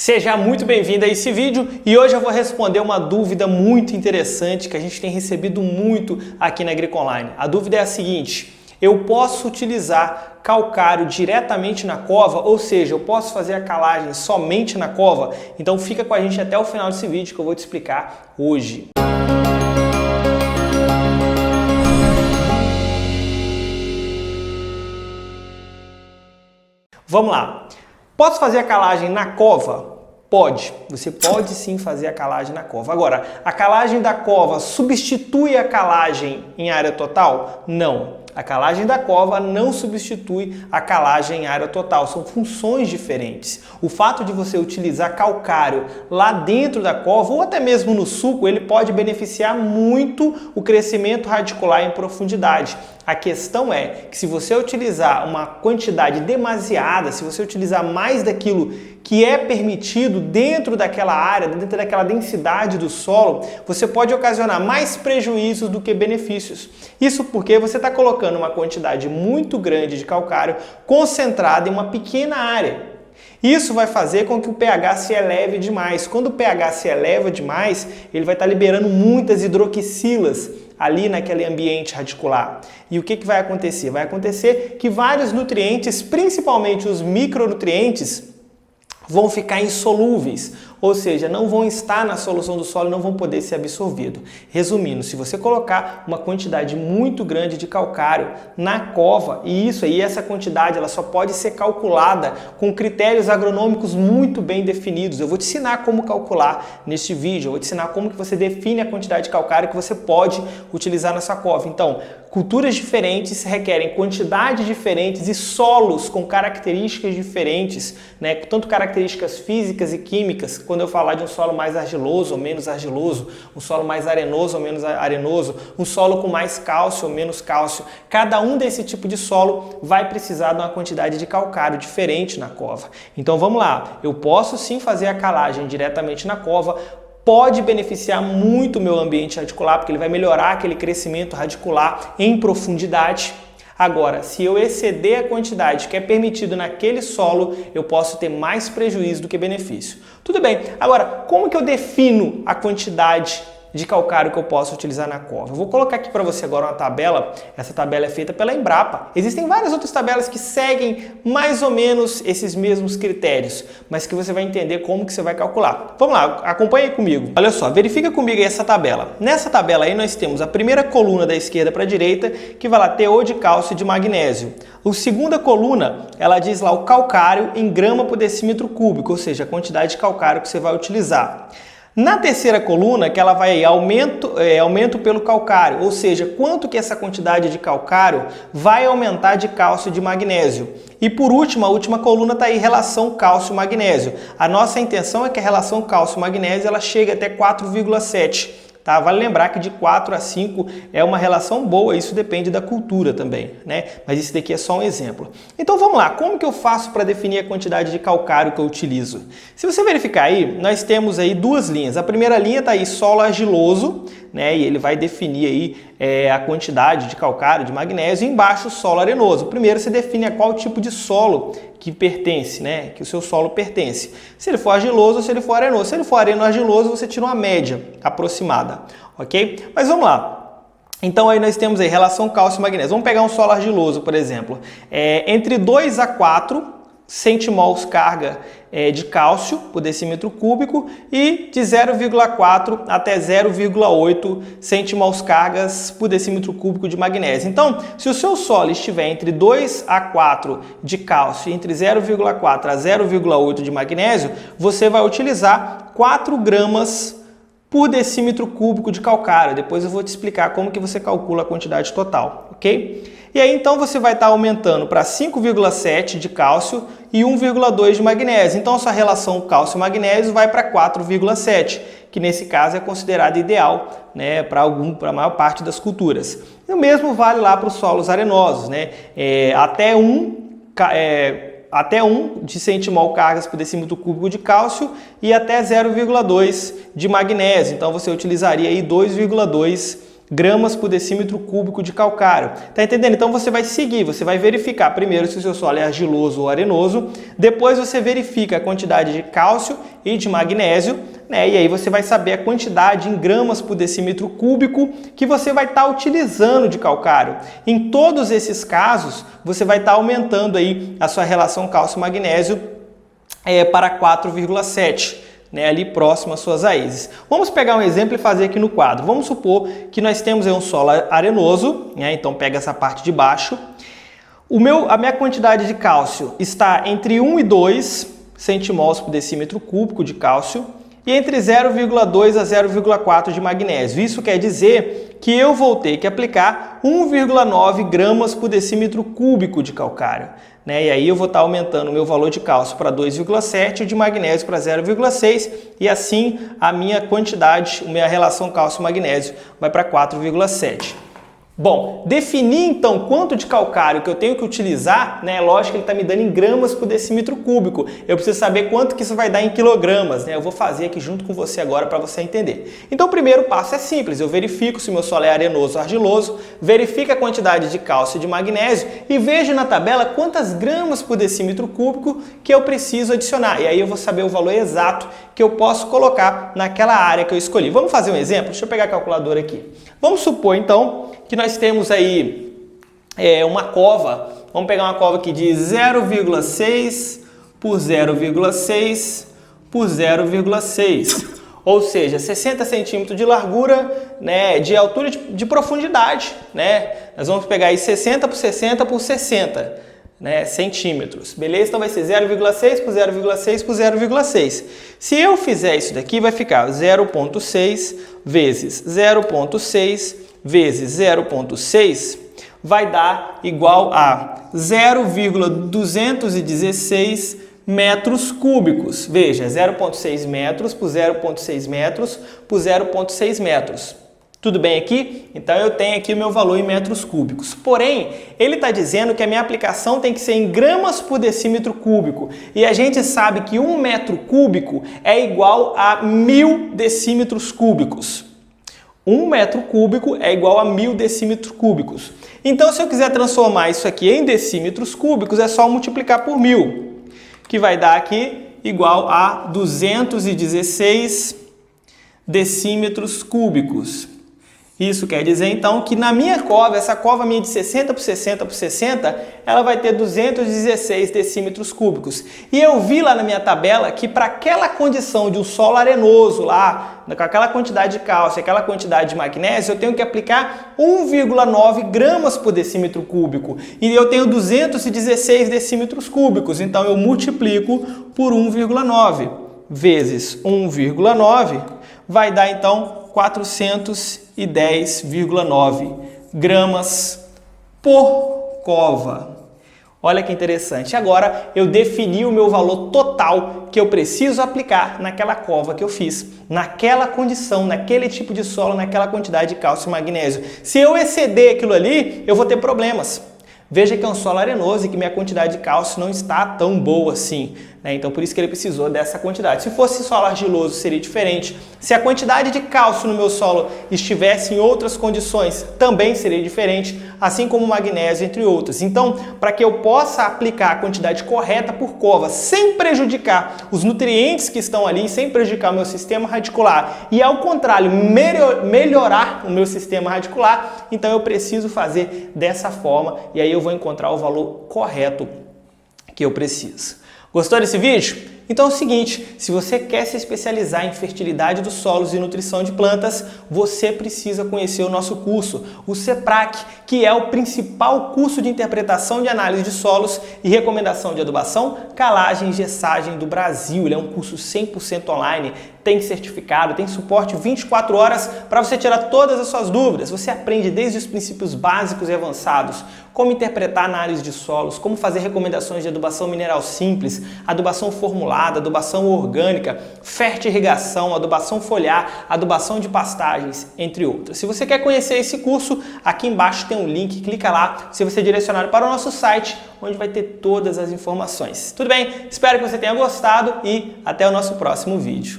Seja muito bem-vindo a esse vídeo e hoje eu vou responder uma dúvida muito interessante que a gente tem recebido muito aqui na AgriConline. A dúvida é a seguinte: eu posso utilizar calcário diretamente na cova, ou seja, eu posso fazer a calagem somente na cova? Então fica com a gente até o final desse vídeo que eu vou te explicar hoje. Vamos lá. Posso fazer a calagem na cova? Pode. Você pode sim fazer a calagem na cova. Agora, a calagem da cova substitui a calagem em área total? Não. A calagem da cova não substitui a calagem em área total, são funções diferentes. O fato de você utilizar calcário lá dentro da cova ou até mesmo no suco, ele pode beneficiar muito o crescimento radicular em profundidade. A questão é que se você utilizar uma quantidade demasiada, se você utilizar mais daquilo que é permitido dentro daquela área, dentro daquela densidade do solo, você pode ocasionar mais prejuízos do que benefícios. Isso porque você está colocando uma quantidade muito grande de calcário concentrada em uma pequena área. Isso vai fazer com que o pH se eleve demais. Quando o pH se eleva demais, ele vai estar liberando muitas hidroxilas ali naquele ambiente radicular. E o que vai acontecer? Vai acontecer que vários nutrientes, principalmente os micronutrientes, vão ficar insolúveis, ou seja, não vão estar na solução do solo e não vão poder ser absorvidos. Resumindo, se você colocar uma quantidade muito grande de calcário na cova, e essa quantidade ela só pode ser calculada com critérios agronômicos muito bem definidos. Eu vou te ensinar como calcular neste vídeo, eu vou te ensinar como que você define a quantidade de calcário que você pode utilizar na sua cova. Então, culturas diferentes requerem quantidades diferentes e solos com características diferentes, né? Tanto características físicas e químicas. Quando eu falar de um solo mais argiloso ou menos argiloso, um solo mais arenoso ou menos arenoso, um solo com mais cálcio ou menos cálcio, cada um desse tipo de solo vai precisar de uma quantidade de calcário diferente na cova. Então vamos lá, eu posso sim fazer a calagem diretamente na cova, pode beneficiar muito o meu ambiente radicular, porque ele vai melhorar aquele crescimento radicular em profundidade. Agora, se eu exceder a quantidade que é permitido naquele solo, eu posso ter mais prejuízo do que benefício. Tudo bem, agora, como que eu defino a quantidade de calcário que eu posso utilizar na cova? Eu vou colocar aqui para você agora uma tabela. Essa tabela é feita pela Embrapa. Existem várias outras tabelas que seguem mais ou menos esses mesmos critérios, mas que você vai entender como que você vai calcular. Vamos lá, acompanhe comigo. Olha só, verifica comigo aí essa tabela. Nessa tabela aí nós temos a primeira coluna da esquerda para a direita, que vai lá teor de cálcio e de magnésio. A segunda coluna, ela diz lá o calcário em grama por decímetro cúbico, ou seja, a quantidade de calcário que você vai utilizar. Na terceira coluna, que ela vai aumento pelo calcário, ou seja, quanto que essa quantidade de calcário vai aumentar de cálcio e de magnésio. E por último, a última coluna está aí, relação cálcio-magnésio. A nossa intenção é que a relação cálcio-magnésio ela chegue até 4,7. Tá? Vale lembrar que de 4 a 5 é uma relação boa, isso depende da cultura também, né? Mas isso daqui é só um exemplo. Então vamos lá, como que eu faço para definir a quantidade de calcário que eu utilizo? Se você verificar aí, nós temos aí duas linhas. A primeira linha está aí solo argiloso, né? E ele vai definir aí a quantidade de calcário, de magnésio, e embaixo solo arenoso. Primeiro você define a qual tipo de solo que pertence, né? Que o seu solo pertence. Se ele for argiloso ou se ele for arenoso. Se ele for areno-argiloso, você tira uma média aproximada, ok? Mas vamos lá. Então aí nós temos aí relação cálcio e magnésio. Vamos pegar um solo argiloso, por exemplo. Entre 2 a 4 centimols carga de cálcio por decímetro cúbico e de 0,4 até 0,8 centimols cargas por decímetro cúbico de magnésio. Então, se o seu solo estiver entre 2 a 4 de cálcio e entre 0,4 a 0,8 de magnésio, você vai utilizar 4 gramas por decímetro cúbico de calcário. Depois eu vou te explicar como que você calcula a quantidade total, ok? E aí então você vai estar aumentando para 5,7 de cálcio e 1,2 de magnésio. Então a sua relação cálcio-magnésio vai para 4,7, que nesse caso é considerada ideal, né, para a maior parte das culturas. E o mesmo vale lá para os solos arenosos, né? Até 1 de centimol cargas por decímetro cúbico de cálcio e até 0,2 de magnésio. Então você utilizaria aí 2,2 gramas por decímetro cúbico de calcário. Tá entendendo? Então você vai seguir, você vai verificar primeiro se o seu solo é argiloso ou arenoso, depois você verifica a quantidade de cálcio e de magnésio, né? E aí você vai saber a quantidade em gramas por decímetro cúbico que você vai estar utilizando de calcário. Em todos esses casos, você vai estar aumentando aí a sua relação cálcio-magnésio para 4,7. Né, ali próximo às suas raízes. Vamos pegar um exemplo e fazer aqui no quadro. Vamos supor que nós temos aí um solo arenoso, né, então pega essa parte de baixo. A minha quantidade de cálcio está entre 1 e 2 centimols por decímetro cúbico de cálcio e entre 0,2 a 0,4 de magnésio. Isso quer dizer que eu vou ter que aplicar 1,9 gramas por decímetro cúbico de calcário. Né? E aí eu vou estar aumentando o meu valor de cálcio para 2,7 e de magnésio para 0,6 e assim a minha quantidade, a minha relação cálcio-magnésio vai para 4,7. Bom, definir então quanto de calcário que eu tenho que utilizar, né? Lógico que ele está me dando em gramas por decímetro cúbico. Eu preciso saber quanto que isso vai dar em quilogramas, né? Eu vou fazer aqui junto com você agora para você entender. Então o primeiro passo é simples, eu verifico se o meu solo é arenoso ou argiloso, verifico a quantidade de cálcio e de magnésio e vejo na tabela quantas gramas por decímetro cúbico que eu preciso adicionar. E aí eu vou saber o valor exato que eu posso colocar naquela área que eu escolhi. Vamos fazer um exemplo? Deixa eu pegar a calculadora aqui. Vamos supor então que nós temos aí uma cova, vamos pegar uma cova aqui de 0,6 por 0,6 por 0,6, ou seja, 60 centímetros de largura, né, de altura de profundidade, né? Nós vamos pegar aí 60 por 60 por 60, né, centímetros, beleza? Então vai ser 0,6 por 0,6 por 0,6. Se eu fizer isso daqui, vai ficar 0,6 vezes 0,6 vezes 0,6 vai dar igual a 0,216 metros cúbicos. Veja, 0,6 metros por 0,6 metros por 0,6 metros. Tudo bem aqui? Então eu tenho aqui o meu valor em metros cúbicos. Porém, ele está dizendo que a minha aplicação tem que ser em gramas por decímetro cúbico. E a gente sabe que 1 metro cúbico é igual a 1000 decímetros cúbicos. 1 metro cúbico é igual a 1000 decímetros cúbicos. Então, se eu quiser transformar isso aqui em decímetros cúbicos, é só multiplicar por 1000, que vai dar aqui igual a 216 decímetros cúbicos. Isso quer dizer, então, que na minha cova, essa cova minha de 60 por 60 por 60, ela vai ter 216 decímetros cúbicos. E eu vi lá na minha tabela que para aquela condição de um solo arenoso lá, com aquela quantidade de cálcio, aquela quantidade de magnésio, eu tenho que aplicar 1,9 gramas por decímetro cúbico. E eu tenho 216 decímetros cúbicos, então eu multiplico por 1,9 vezes 1,9, vai dar então 410,9 gramas por cova. Olha que interessante. Agora eu defini o meu valor total que eu preciso aplicar naquela cova que eu fiz, naquela condição, naquele tipo de solo, naquela quantidade de cálcio e magnésio. Se eu exceder aquilo ali, eu vou ter problemas. Veja que é um solo arenoso e que minha quantidade de cálcio não está tão boa assim, né? Então por isso que ele precisou dessa quantidade. Se fosse solo argiloso seria diferente. Se a quantidade de cálcio no meu solo estivesse em outras condições, também seria diferente, assim como o magnésio, entre outras. Então, para que eu possa aplicar a quantidade correta por cova, sem prejudicar os nutrientes que estão ali, sem prejudicar o meu sistema radicular e, ao contrário, melhorar o meu sistema radicular, então eu preciso fazer dessa forma e aí eu vou encontrar o valor correto que eu preciso. Gostou desse vídeo? Então é o seguinte, se você quer se especializar em fertilidade dos solos e nutrição de plantas, você precisa conhecer o nosso curso, o CEPRAC, que é o principal curso de interpretação de análise de solos e recomendação de adubação, calagem e gessagem do Brasil. Ele é um curso 100% online, tem certificado, tem suporte 24 horas para você tirar todas as suas dúvidas. Você aprende desde os princípios básicos e avançados, como interpretar análise de solos, como fazer recomendações de adubação mineral simples, adubação formulada, adubação orgânica, fertirrigação, adubação foliar, adubação de pastagens, entre outras. Se você quer conhecer esse curso, aqui embaixo tem um link, clica lá, se você é direcionado para o nosso site, onde vai ter todas as informações. Tudo bem? Espero que você tenha gostado e até o nosso próximo vídeo.